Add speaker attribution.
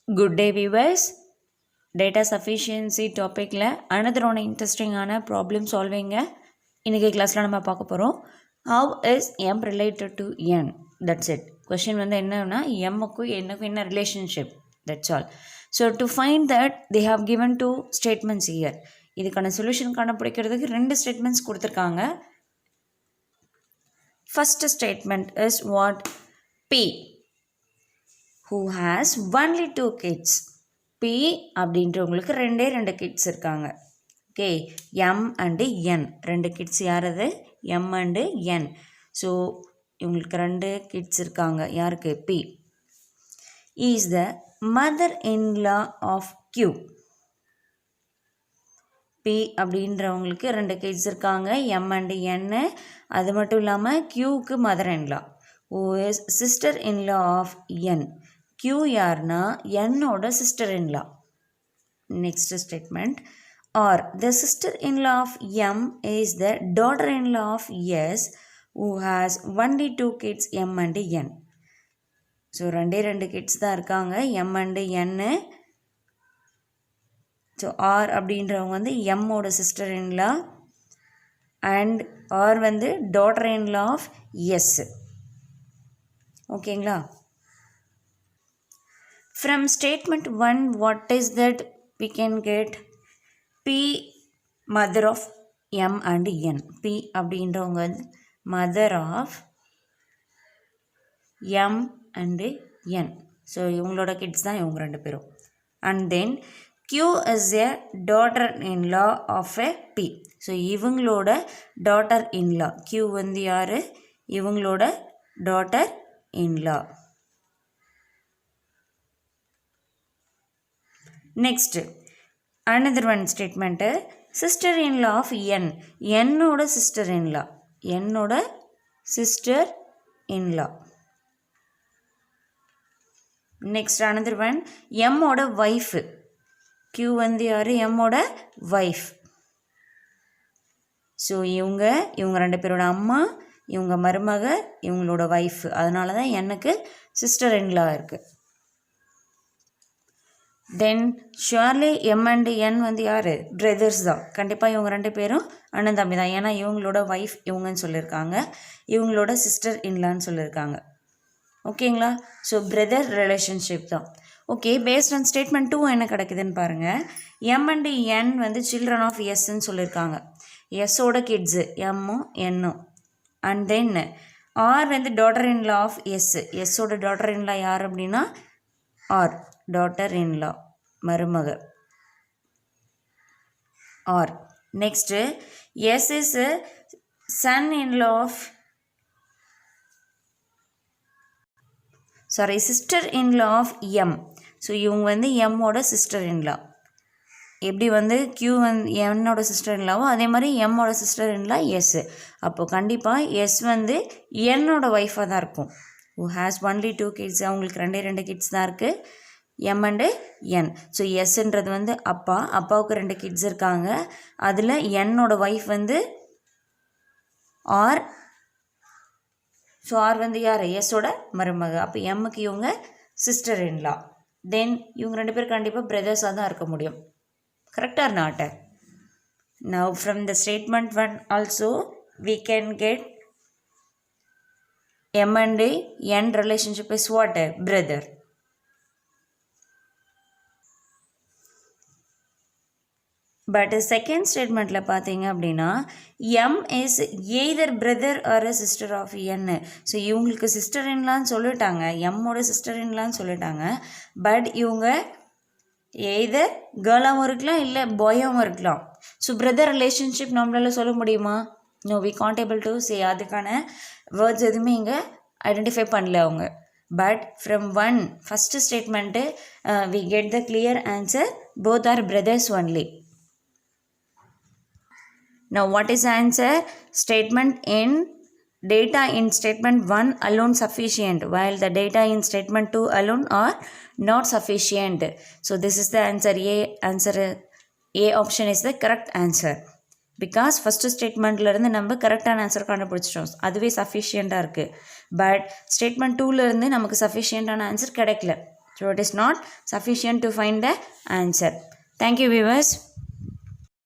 Speaker 1: Good day viewers. Data sufficiency topicல another one interesting ஆன problem solving இன்னைக்கு கிளாஸ்ல நம்ம பார்க்க போறோம். How is m related to n? That's it. Question வந்து என்னன்னா m க்கும் n க்கும் என்ன relationship? That's all. So to find that they have given two statements here. இதுக்கான solution கண்டுபிடிக்கிறதுக்கு ரெண்டு statements கொடுத்திருக்காங்க. First statement is what? P who has only 2 kids. P அப்படின்றவங்களுக்கு ரெண்டு கிட்ஸ் இருக்காங்க. ஓகே, M and N ரெண்டு கிட்ஸ் யாரது? M and N. So இவங்களுக்கு ரெண்டு கிட்ஸ் இருக்காங்க. யாருக்கு? P is the mother-in-law of Q. P அப்படின்றவங்களுக்கு ரெண்டு கிட்ஸ் இருக்காங்க, M and N. அது மட்டும் இல்லாமல் Qக்கு mother-in-law who is sister-in-law of N. Q யார்னா என்னோட sister-in-law. Next statement. Or the sister-in-law of M is the daughter-in-law of S who has only 2 kids, M and N. So ரெண்டு kids தான் இருக்காங்க, M and N. So R அப்படின்றவங்க வந்து எம்மோட sister-in-law and R வந்து daughter-in-law of S. ஓகேங்களா? From statement 1, what is that we can get? P mother of M and N. P அப்படின்றவங்க mother of M and N. So இவங்களோட kids தான் இவங்க ரெண்டு பேரும். And then Q is a daughter-in-law of a P. So இவங்களோட daughter-in-law. Q வந்து யார்? இவங்களோட daughter-in-law. Next, another one statement, sister-in-law of N. என்னோட sister-in-law. என்னோட sister-in-law. Next, another one, M ஓட wife. Q வந்து யாரு? M ஓட wife. ஸோ இவங்க ரெண்டு பேரோட அம்மா, இவங்க மருமக, இவங்களோட wife. அதனால தான் எனக்கு sister-in-law இருக்குது. தென் ஷுவர்லி M and N வந்து யார்? பிரதர்ஸ் தான். கண்டிப்பாக இவங்க ரெண்டு பேரும் அண்ணன் தம்பி தான். ஏன்னா இவங்களோட ஒய்ஃப் இவங்கன்னு சொல்லியிருக்காங்க, இவங்களோட sister-in-lawன்னு சொல்லியிருக்காங்க. ஓகேங்களா? ஸோ பிரதர் ரிலேஷன்ஷிப் தான். ஓகே, பேஸ்ட் ஆன் ஸ்டேட்மெண்ட் 2 என்ன கிடைக்குதுன்னு பாருங்கள். M and N வந்து சில்ட்ரன் ஆஃப் எஸ்ன்னு சொல்லியிருக்காங்க. எஸ்ஸோட கிட்ஸு எம்மும் என்னும். அண்ட் தென் ஆர் வந்து daughter-in-law ஆஃப் எஸ். எஸ்ஸோட daughter-in-law யார் அப்படின்னா ஆர், daughter-in-law மருமக R. Next S is son-in-law of sister-in-law of M. So இவங்க வந்து எம்மோட sister-in-law. எப்படி வந்து Q வந்து என்னோட sister-in-lawவோ அதே மாதிரி எம்மோட sister-in-law எஸ். அப்போது கண்டிப்பாக எஸ் வந்து என்னோட ஒய்ஃபாக தான் இருக்கும். who has only 2 kids. அவங்களுக்கு ரெண்டு கிட்ஸ் தான் இருக்குது, M and N. ஸோ எஸ்ன்றது வந்து அப்பாவுக்கு ரெண்டு கிட்ஸ் இருக்காங்க. அதில் என்னோட ஒய்ஃப் வந்து ஆர். ஸோ ஆர் வந்து யார்? எஸ்ஸோட மருமக. அப்போ எம்முக்கு இவங்க sister-in-law. தென் இவங்க ரெண்டு பேர் கண்டிப்பாக பிரதர்ஸாக தான் இருக்க முடியும். கரெக்டாக or not? Now from the statement 1 also we can get M and N relationship is what? Brother. But second ஸ்டேட்மெண்ட்டில் பார்த்தீங்க அப்படின்னா M is either brother or sister of N. So இவங்களுக்கு sister-in-lawன்னு சொல்லிட்டாங்க, எம்மோட sister-in-lawன்னு சொல்லிட்டாங்க. பட் இவங்க எய்தர் கேர்ளாகவும் இருக்கலாம், இல்லை பாயாகவும் இருக்கலாம். ஸோ பிரதர் ரிலேஷன்ஷிப் நம்மளால சொல்ல முடியுமா? No, we can't able to say. அதுக்கான வேர்ட்ஸ் எதுவுமே இங்கே ஐடென்டிஃபை பண்ணல அவங்க. But from first statement we get the clear answer, both are brothers only. Now what is the answer? Statement in data in statement 1 alone sufficient, while the data in statement 2 alone are not sufficient. So this is the answer. A option is the correct answer. Because first statementல இருந்து நம்ம கரெக்டான answer கண்டுபிடிச்சிட்டோம், அதுவே சஃபிஷியண்ட்டாக இருக்குது. But statement 2ல இருந்து நமக்கு சஃபிஷியண்ட்டான answer கிடைக்கல. So it is not sufficient to find the answer. Thank you, viewers.